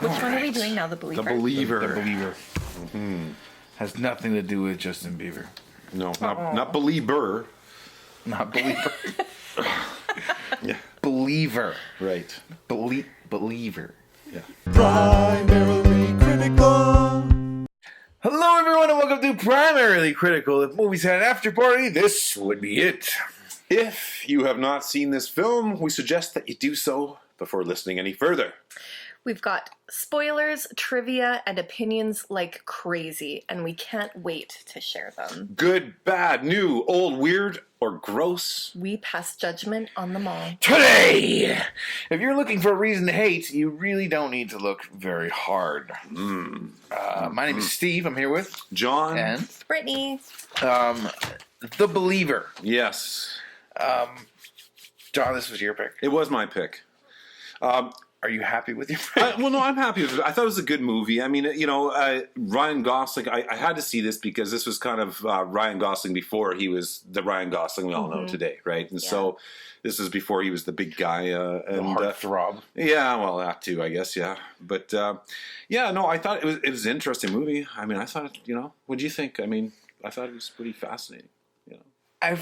Which one are we doing now? The Believer? The Believer. The Believer. Mm-hmm. Has nothing to do with Justin Bieber. No, not Belieber. Not Believer. Yeah. Believer. Right. Believer. Yeah. Primarily critical. Hello, everyone, and welcome to Primarily Critical. If movies had an after party, this would be it. If you have not seen this film, we suggest that you do so before listening any further. We've got spoilers, trivia, and opinions like crazy, and we can't wait to share them. Good, bad, new, old, weird, or gross. We pass judgment on them all. Today, if you're looking for a reason to hate, you really don't need to look very hard. My name is Steve. I'm here with John. and Brittany. The Believer. Yes. John, this was your pick. It was my pick. Are you happy with your pick? Well, no, I'm happy with it. I thought it was a good movie. I mean, Ryan Gosling, I had to see this because this was kind of Ryan Gosling before he was the Ryan Gosling we all know today, right? And so this was before he was the big guy. The heartthrob. Yeah, well, that too, I guess, yeah. But, I thought it was an interesting movie. I mean, I thought, what do you think? I mean, I thought it was pretty fascinating, I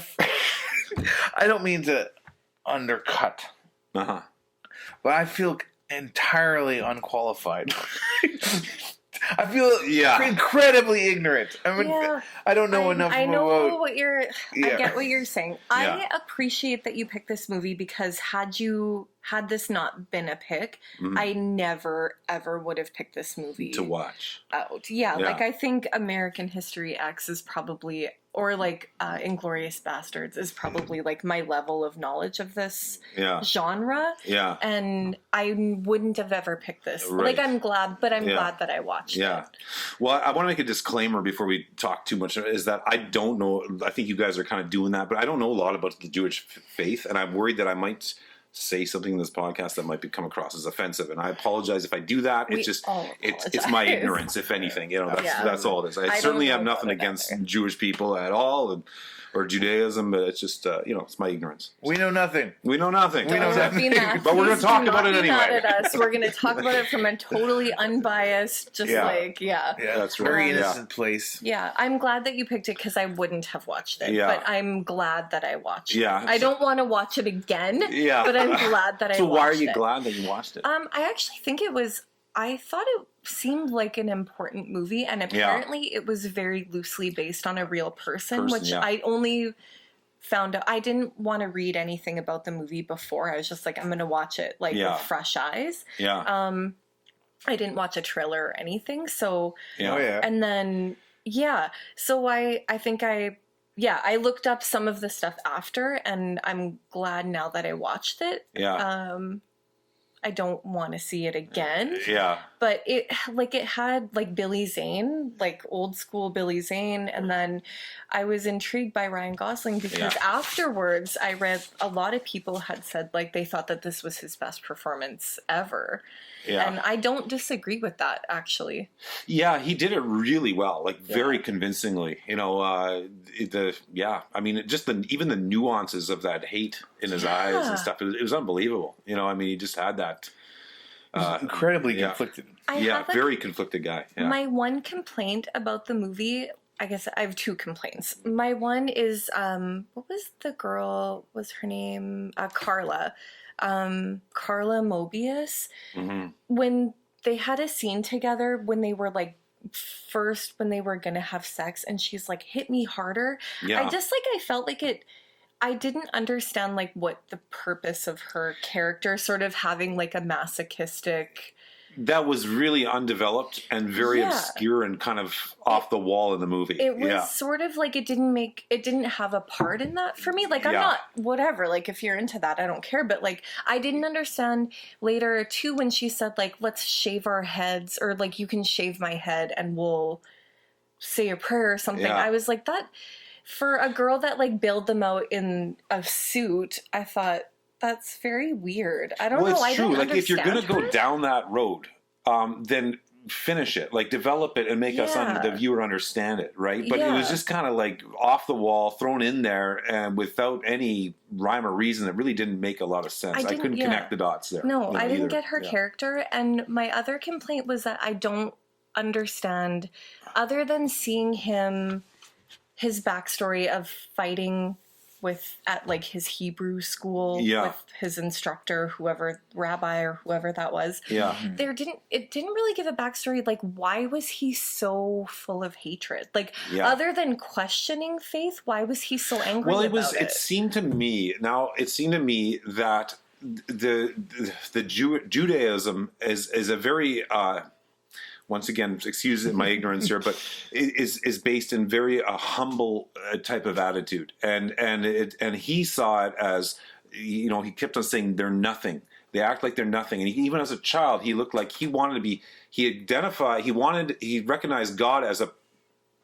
don't mean to undercut, Uh-huh. but I feel entirely unqualified. I feel incredibly ignorant. I mean, I don't know enough I know about... what you're... I get what you're saying. Yeah. I appreciate that you picked this movie because had this not been a pick, I never, ever would have picked this movie To watch. out. Yeah, like I think American History X is probably... Or like Inglourious Bastards is probably like my level of knowledge of this genre. Yeah. And I wouldn't have ever picked this. Right. Like I'm glad that I watched it. Well, I want to make a disclaimer before we talk too much, is that I don't know, I think you guys are kind of doing that, but I don't know a lot about the Jewish faith, and I'm worried that I might say something in this podcast that might come across as offensive, and I apologize if I do that. It's my ignorance, if anything. That's all it is. I certainly have nothing against Jewish people at all, or Judaism, but it's just it's my ignorance. We know nothing. We know nothing. We know nothing. But we're going to talk about it anyway. Mad at us. We're going to talk about it from a totally unbiased, that's right. Very innocent place. Yeah, I'm glad that you picked it because I wouldn't have watched it. But I'm glad that I watched it. I don't want to watch it again. But I'm glad that I watched it. So why are you glad that you watched it? I actually think I thought it seemed like an important movie, and apparently it was very loosely based on a real person which I only found out. I didn't want to read anything about the movie before. I was just like, I'm going to watch it with fresh eyes. I didn't watch a trailer or anything, so and then so I think I looked up some of the stuff after, and I'm glad now that I watched it. I don't want to see it again. But it had like Billy Zane, like old school Billy Zane, and then I was intrigued by Ryan Gosling because afterwards I read a lot of people had said like they thought that this was his best performance ever. And I don't disagree with that, actually. Yeah, he did it really well, like very convincingly. I mean, just even the nuances of that hate in his eyes and stuff. It was unbelievable. I mean, he just had that. Incredibly conflicted. Very conflicted guy. Yeah. My one complaint about the movie, I guess I have two complaints. My one is, what was the girl? Was her name Carla? Carla Mobius. When they had a scene together, when they were like when they were gonna have sex, and she's like, "Hit me harder." I felt like it. I didn't understand like what the purpose of her character sort of having like a masochistic. That was really undeveloped and very obscure and kind of off the wall in the movie. It was sort of like it didn't have a part in that for me. Like I'm not whatever, like if you're into that, I don't care. But like I didn't understand later too when she said like, let's shave our heads, or like you can shave my head and we'll say a prayer or something. I was like, that for a girl that like bailed them out in a suit, I thought that's very weird. I don't know. Well, it's true. Like if you're going to go down that road, then finish it, like develop it and make us the viewer understand it, right? But it was just kind of like off the wall, thrown in there, and without any rhyme or reason, it really didn't make a lot of sense. I couldn't connect the dots there. No, I didn't get her character, and my other complaint was that I don't understand, other than seeing his backstory of fighting at like his Hebrew school with his instructor, whoever, rabbi or whoever that was. Yeah. It didn't really give a backstory. Like, why was he so full of hatred? Like, other than questioning faith, why was he so angry about it? It seemed to me that the Judaism is a very, once again, excuse my ignorance here, but is based in very humble type of attitude, and he saw it as, he kept on saying they're nothing. They act like they're nothing, and even as a child, he looked like he wanted to be. He recognized God as a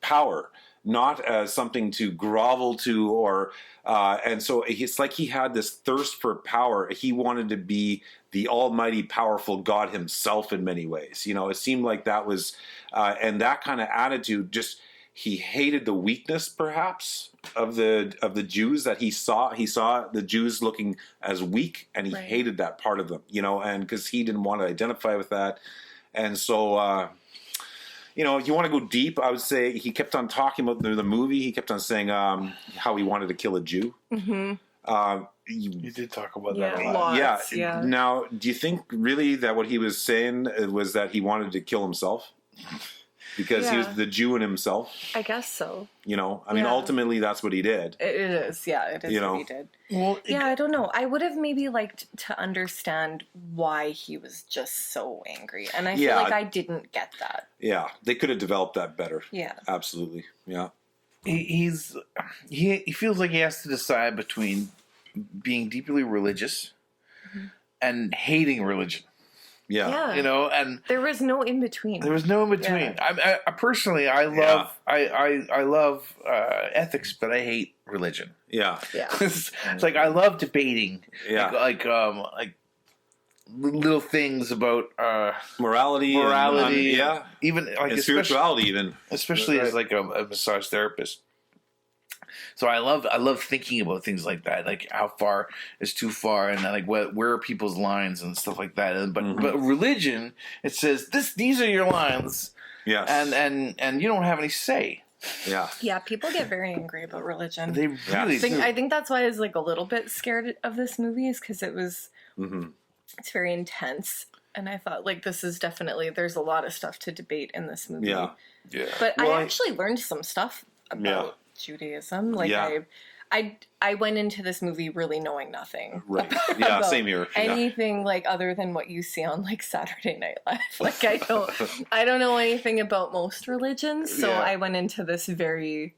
power, not as something to grovel to, or and so it's like he had this thirst for power. He wanted to be the almighty, powerful God himself in many ways. It seemed like that was, and that kind of attitude, just, he hated the weakness, perhaps, of the Jews that he saw. He saw the Jews looking as weak, and he hated that part of them, and because he didn't want to identify with that. And so, if you want to go deep, I would say he kept on talking about the movie. He kept on saying how he wanted to kill a Jew. Mm-hmm. You did talk about that a lot. Yeah. Now, do you think really that what he was saying was that he wanted to kill himself? Because he was the Jew in himself? I guess so. Ultimately, that's what he did. It is, it is what he did. Well, I don't know. I would have maybe liked to understand why he was just so angry. And I feel like I didn't get that. Yeah, they could have developed that better. Yeah. Absolutely, yeah. He feels like he has to decide between being deeply religious and hating religion. Yeah. And there was no in between. I personally, I love ethics, but I hate religion. Yeah. It's like I love debating. Yeah. Like little things about morality, and, even like and spirituality, especially as like a massage therapist. So I love thinking about things like that, like how far is too far, and like where are people's lines and stuff like that. But religion, it says these are your lines, and you don't have any say. Yeah, people get very angry about religion. They really do. I think that's why I was like a little bit scared of this movie, is because it was it's very intense, and I thought like this is definitely, there's a lot of stuff to debate in this movie. Yeah. But I actually learned some stuff about Judaism. Like I went into this movie really knowing nothing. Right. Yeah, same here. Anything like other than what you see on like Saturday Night Live. Like I don't know anything about most religions, so I went into this very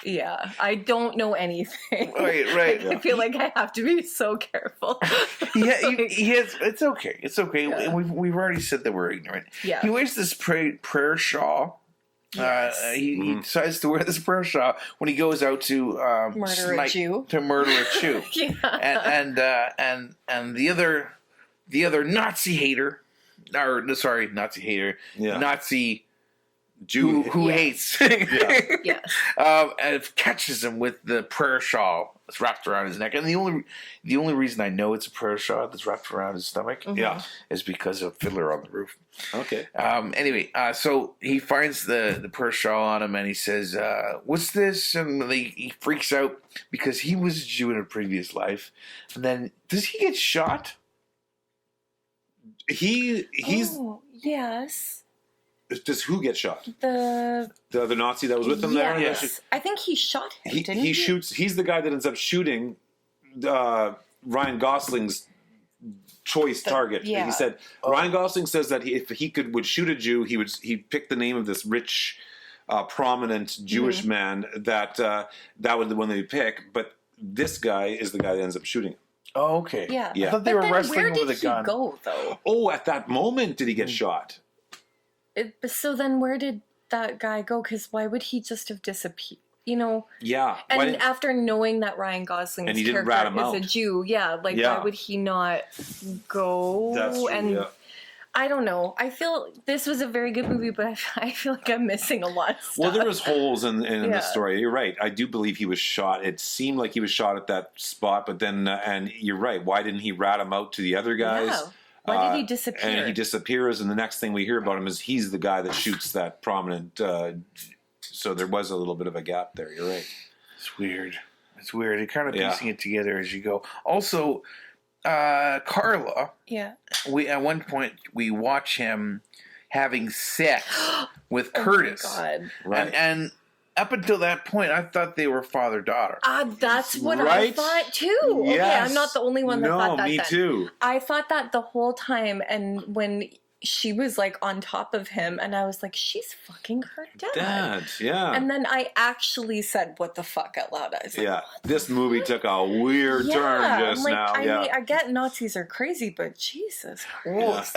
I don't know anything. Right. I feel like I have to be so careful. It's okay. It's okay. Yeah. We've already said that we're ignorant. Yeah. He wears this prayer shawl. Yes. He decides to wear this prayer shawl when he goes out to murder a Jew. And the other Nazi hater, Nazi Jew who hates, and catches him with the prayer shawl that's wrapped around his neck. And the only reason I know it's a prayer shawl that's wrapped around his stomach, is because of Fiddler on the Roof. Okay. Anyway, so he finds the prayer shawl on him, and he says, "What's this?" And he freaks out because he was a Jew in a previous life. And then, does he get shot? He's. Yes. Does who get shot? The other Nazi that was with him there? Yes. I think he shot him, didn't he? He shoots. He's the guy that ends up shooting Ryan Gosling's choice target. Yeah. He said Ryan Gosling says that if he would shoot a Jew, he'd pick the name of this rich, prominent Jewish man that was the one that he'd pick. But this guy is the guy that ends up shooting him. Oh, okay. Yeah. I thought they were wrestling with a gun. Where did he go, though? Oh, at that moment did he get shot? So then where did that guy go? Because why would he just have disappeared? Yeah. And after knowing that Ryan Gosling's character is a Jew, why would he not go? That's true, I don't know. I feel this was a very good movie, but I feel like I'm missing a lot of stuff. Well, there was holes in the story. You're right. I do believe he was shot. It seemed like he was shot at that spot, but then, and you're right. Why didn't he rat him out to the other guys? Yeah. Why did he disappear? And he disappears, and the next thing we hear about him is he's the guy that shoots that prominent. So there was a little bit of a gap there. You're right. It's weird. It's weird. You're kind of piecing it together as you go. Also, Carla. Yeah. At one point we watch him having sex with Curtis. Oh my God. Right. And up until that point, I thought they were father-daughter. That's what I thought too. Yes. Okay, I'm not the only one that thought that. No, me too. I thought that the whole time, and when she was like on top of him, and I was like, she's fucking her dad. Yeah. And then I actually said, "What the fuck?" out loud. I was like, Yeah, this movie took a weird turn just now. I mean, I get Nazis are crazy, but Jesus Christ,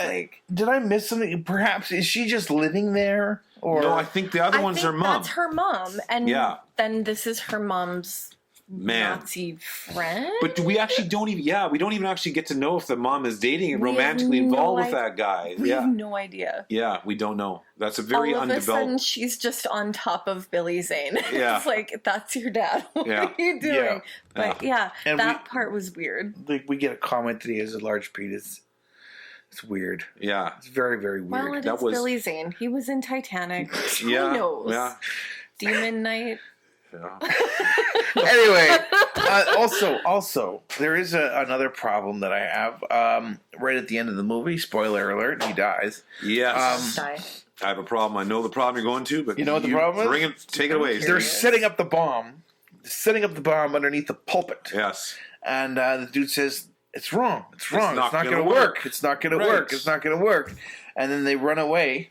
Did I miss something? Perhaps is she just living there? Or no, I think the other one's her mom. That's her mom, and then this is her mom's Nazi friend. But we don't even actually get to know if the mom is dating and romantically involved with that guy. We have no idea. Yeah, we don't know. That's a very undeveloped. All of a sudden, she's just on top of Billy Zane. Yeah. It's like, that's your dad. What are you doing? But and that part was weird. Like, we get a comment that he has a large penis. It's weird. Yeah. It's very, very weird. Well, it's Billy Zane. He was in Titanic. Who knows? Yeah. Demon Knight. Yeah. Anyway, also, there is another problem that I have. Right at the end of the movie, spoiler alert, he dies. Yes. Die. I have a problem. I know the problem you're going to, but you know what the problem is? Take it away. They're setting up the bomb. Underneath the pulpit. Yes. And the dude says, "It's wrong. It's wrong. It's not going to work. It's not going to work. It's not going to work." And then they run away.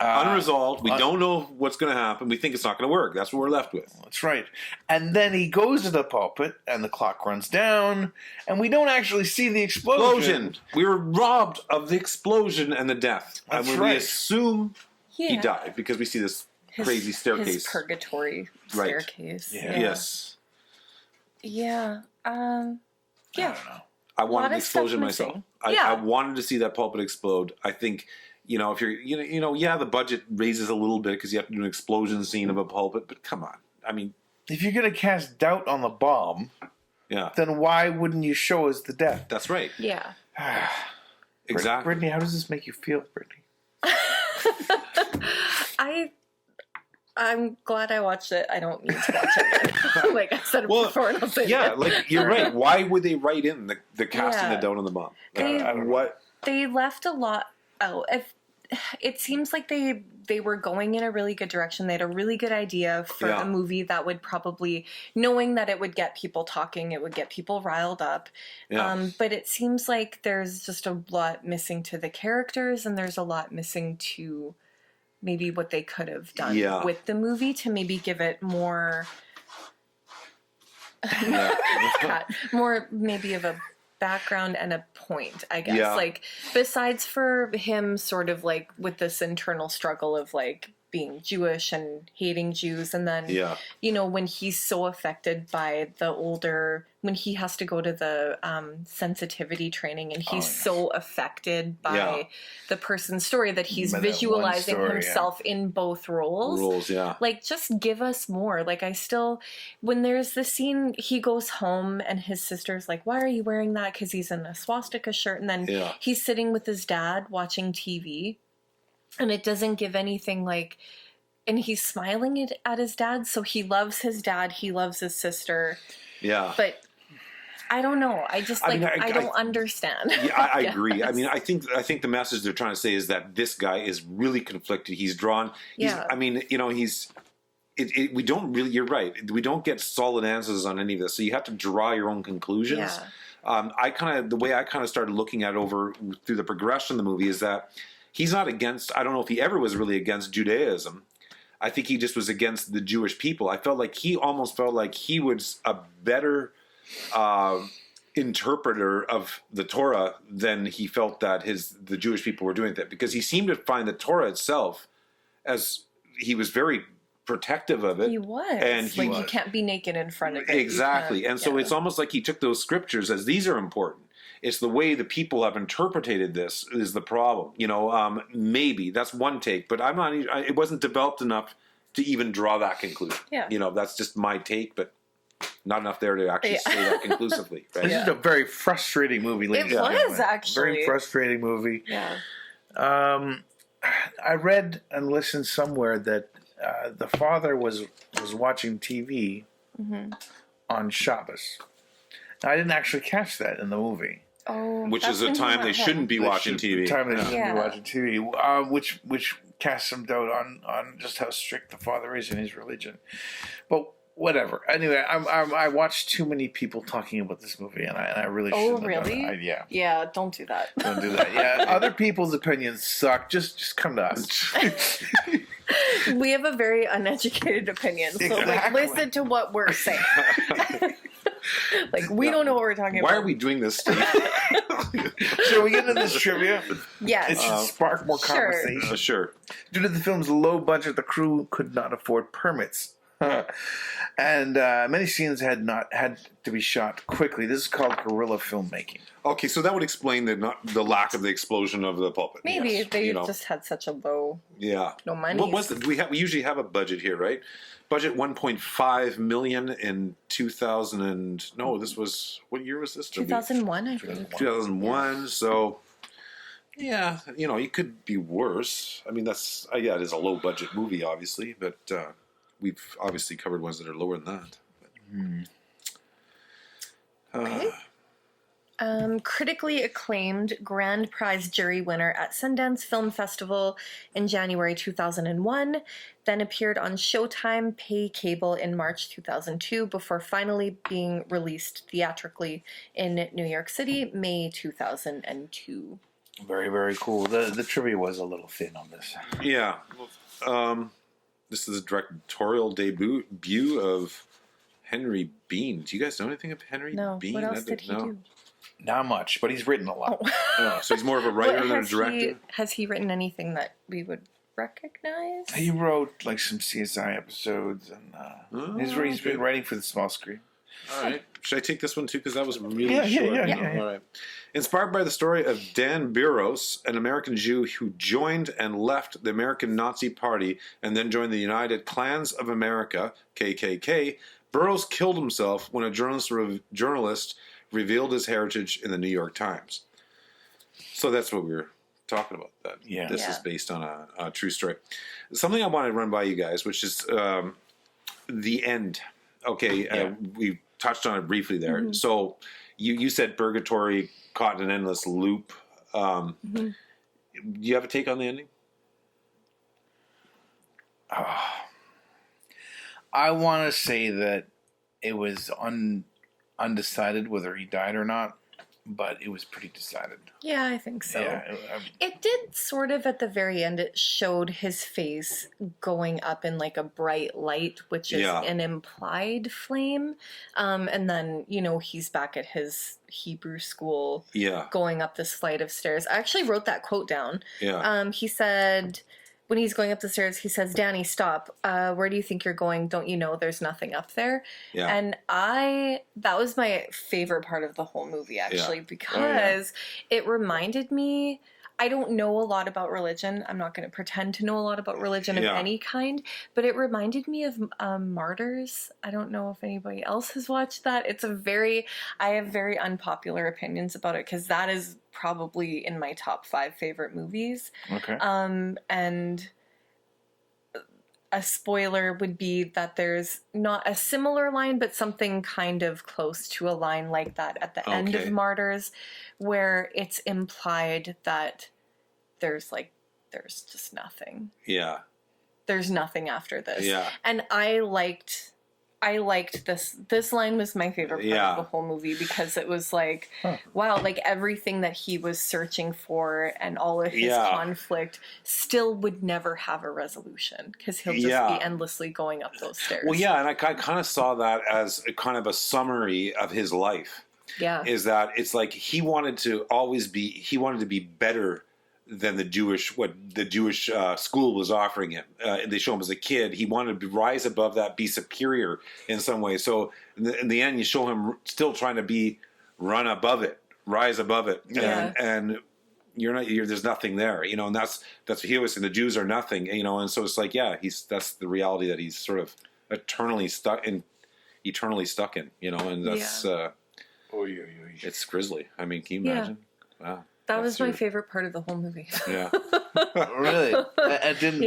Unresolved. We don't know what's going to happen. We think it's not going to work. That's what we're left with. That's right. And then he goes to the pulpit, and the clock runs down, and we don't actually see the explosion. We were robbed of the explosion and the death. That's and right. We assume he died because we see this crazy staircase. His purgatory staircase. Yeah. Yes. Yeah. I don't know. I wanted the explosion myself. I wanted to see that pulpit explode. I think, if you're, the budget raises a little bit because you have to do an explosion scene of a pulpit, but come on. I mean, if you're going to cast doubt on the bomb, then why wouldn't you show us the death? That's right. Yeah. Exactly. Brittany, how does this make you feel, Brittany? I'm glad I watched it. I don't need to watch it. Like I said before, and I'll say it. Like you're right. Why would they write in the casting the doubt on the bomb? I don't know what they left a lot out. It seems like they were going in a really good direction. They had a really good idea for a movie that would probably, knowing that it would get people talking, it would get people riled up. Yeah. But it seems like there's just a lot missing to the characters, and there's a lot missing to maybe what they could have done with the movie to maybe give it more, more maybe of a background and a point, I guess. Like, besides for him sort of like with this internal struggle of like being Jewish and hating Jews, and then when he's so affected by when he has to go to the sensitivity training, and he's so affected by the person's story that he's visualizing himself in both roles. Like, just give us more. Like, when there's the scene, he goes home and his sister's like, "Why are you wearing that?" Because he's in a swastika shirt, and then he's sitting with his dad watching TV. And it doesn't give anything like, and he's smiling at his dad. So he loves his dad. He loves his sister. Yeah. But I don't know. I just I don't understand. Yeah, I agree. I mean, I think the message they're trying to say is that this guy is really conflicted. He's drawn. We don't really, you're right. We don't get solid answers on any of this. So you have to draw your own conclusions. Yeah. The way I started looking at it over through the progression of the movie is that he's not against, I don't know if he ever was really against Judaism. I think he just was against the Jewish people. I felt like he almost felt like he was a better interpreter of the Torah than he felt that the Jewish people were doing that, because he seemed to find the Torah itself, as he was very protective of it. He was. And you can't be naked in front of it. Exactly. And so it's almost like he took those scriptures as these are important. It's the way the people have interpreted this is the problem. Maybe that's one take, but I'm not. It wasn't developed enough to even draw that conclusion. Yeah. That's just my take, but not enough there to actually say that conclusively. Right? This is a very frustrating movie, ladies and gentlemen. It was, actually. Very frustrating movie. Yeah. I read and listened somewhere that the father was watching TV on Shabbos. Now, I didn't actually catch that in the movie. Oh, which is a time they shouldn't be watching TV. Time they shouldn't be watching TV, which casts some doubt on just how strict the father is in his religion. But whatever. Anyway, I watched too many people talking about this movie, and I really shouldn't have done it. Yeah. Yeah, don't do that. Don't do that. Yeah, other people's opinions suck. Just come to us. We have a very uneducated opinion, so Exactly. listen to what we're saying. We don't know what we're talking about. Why are we doing this, Steve? Shall we get into this trivia? Yes. It should spark more conversation. Sure. Due to the film's low budget, the crew could not afford permits. And many scenes had to be shot quickly. This is called guerrilla filmmaking. Okay, so that would explain the lack of the explosion of the pulpit. Maybe Yes, they just had such a low no money. What was it? We usually have a budget here, right? Budget $1.5 million in 2000 and this was, what year was this? 2001, I think. 2001. So yeah, it could be worse. I mean, it is a low budget movie, obviously, but we've obviously covered ones that are lower than that. Okay. Critically acclaimed Grand Prize jury winner at Sundance Film Festival in January 2001, then appeared on Showtime Pay Cable in March 2002 before finally being released theatrically in New York City, May 2002. Very, very cool. The trivia was a little thin on this. Yeah. This is a directorial debut of Henry Bean. Do you guys know anything of Henry Bean? What else did he do? Not much, but he's written a lot. So he's more of a writer than a director? Has he written anything that we would recognize? He wrote some CSI episodes, and he's been writing for the small screen. All right. Should I take this one too? Because that was really short. Yeah. All right. Inspired by the story of Dan Burroughs, an American Jew who joined and left the American Nazi Party and then joined the United Klans of America, KKK, Burroughs killed himself when a journalist revealed his heritage in the New York Times. So that's what we were talking about. This is based on a true story. Something I want to run by you guys, which is the end. Okay, we touched on it briefly there. Mm-hmm. So you said purgatory, caught in an endless loop. Do you have a take on the ending? I want to say that it was undecided whether he died or not, but it was pretty decided. Yeah, I think so. Yeah, it did sort of at the very end. It showed his face going up in a bright light, which is an implied flame. And then, he's back at his Hebrew school going up this flight of stairs. I actually wrote that quote down. Yeah. He said, when he's going up the stairs, he says, "Danny, stop. Where do you think you're going? Don't you know there's nothing up there?" Yeah. And that was my favorite part of the whole movie, actually, because it reminded me, I don't know a lot about religion. I'm not going to pretend to know a lot about religion of any kind, but it reminded me of Martyrs. I don't know if anybody else has watched that. I have very unpopular opinions about it because that is probably in my top 5 favorite movies. Okay. And a spoiler would be that there's not a similar line, but something kind of close to a line like that at the end of Martyrs, where it's implied that there's just nothing. Yeah. There's nothing after this. Yeah. And I liked this. This line was my favorite part of the whole movie because it was wow, everything that he was searching for and all of his conflict still would never have a resolution because he'll just be endlessly going up those stairs. Well, yeah, and I kind of saw that as a kind of a summary of his life. Yeah. Is that it's he wanted to be better than the Jewish school was offering him. They show him as a kid. He wanted to rise above that, be superior in some way. So in the end, you show him still trying to run above it, rise above it, Yeah. and there's nothing there, and that's what he was saying. The Jews are nothing, and so it's like, that's the reality that he's sort of eternally stuck in, and that's it's grisly. I mean, can you imagine? Wow. That was my favorite part of the whole movie. Yeah. Really? That didn't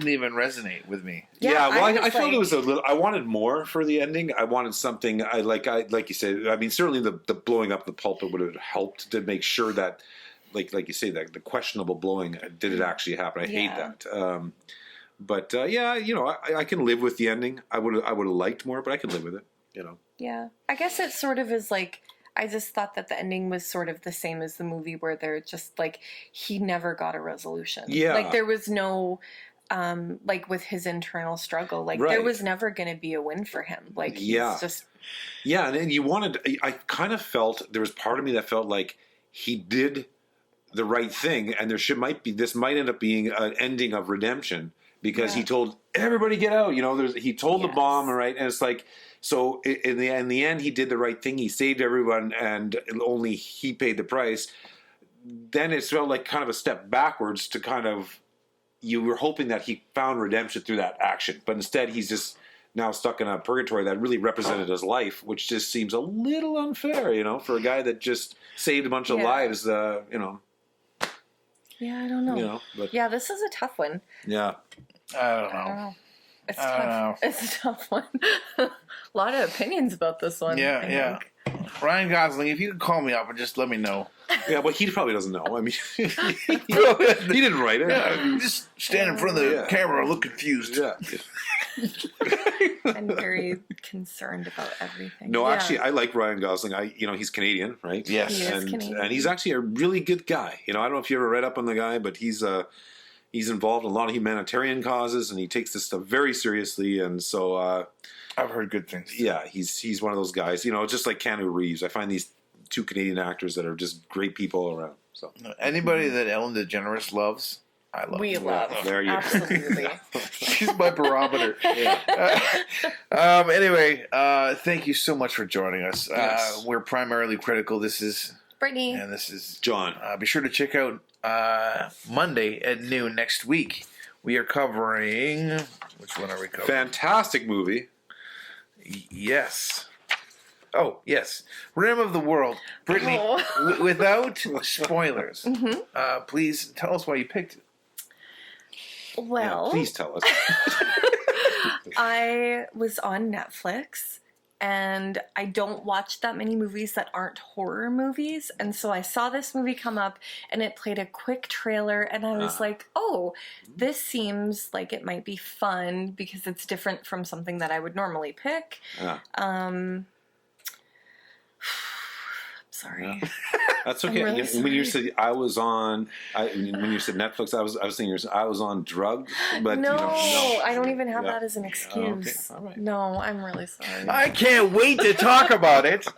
even resonate with me. Yeah, well, I felt it was a little. I wanted more for the ending. I wanted something. Like you said. I mean, certainly the blowing up the pulpit would have helped to make sure that, like you say, that the questionable blowing, did it actually happen? I hate that. But I can live with the ending. I would have liked more, but I can live with it. Yeah, I guess it sort of is like. I just thought that the ending was sort of the same as the movie, where they're just like, he never got a resolution. Yeah. Like there was no, like with his internal struggle, like there was never going to be a win for him. Like he's just. Yeah. And then I kind of felt, there was part of me that felt like he did the right thing, and this might end up being an ending of redemption, because he told everybody get out, he told the bomb, right? And it's like, so in the end, he did the right thing. He saved everyone, and only he paid the price. Then it felt like kind of a step backwards to kind of, you were hoping that he found redemption through that action. But instead, he's just now stuck in a purgatory that really represented his life, which just seems a little unfair, for a guy that just saved a bunch of lives, Yeah, I don't know. But this is a tough one. Yeah. I don't know. It's tough. It's a tough one. A lot of opinions about this one. Yeah. Ryan Gosling, if you could call me up and just let me know. Yeah, but he probably doesn't know. I mean, he didn't write it. Yeah, just stand in front of the camera and look confused. Yeah. I'm very concerned about everything. No, actually, I like Ryan Gosling. He's Canadian, right? Yes. He is Canadian. And he's actually a really good guy. I don't know if you ever read up on the guy, but he's involved in a lot of humanitarian causes, and he takes this stuff very seriously. And so I've heard good things. Yeah, he's one of those guys. Just like Keanu Reeves. I find these two Canadian actors that are just great people around. So anybody that Ellen DeGeneres loves, I love. We love. There you go. Absolutely. She's my barometer. Anyway, thank you so much for joining us. Yes. We're primarily critical. This is Brittany. And this is John. Be sure to check out Monday at noon next week. We are covering. Which one are we covering? Fantastic movie. Yes. Oh, yes. Rim of the World. Brittany, without spoilers, please tell us why you picked it. Well, please tell us. I was on Netflix, and I don't watch that many movies that aren't horror movies. And so I saw this movie come up, and it played a quick trailer, and I was like, oh, this seems like it might be fun because it's different from something that I would normally pick. Sorry. That's okay. Really when you said when you said Netflix, I was thinking I was on drugs. But no, no. I don't even have that as an excuse. Okay. All right. No, I'm really sorry. I can't wait to talk about it.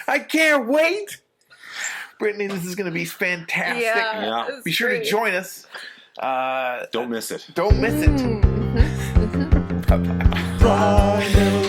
I can't wait. Brittany, this is going to be fantastic. Yeah. Be sure to join us. Don't miss it. Don't miss it. Primarily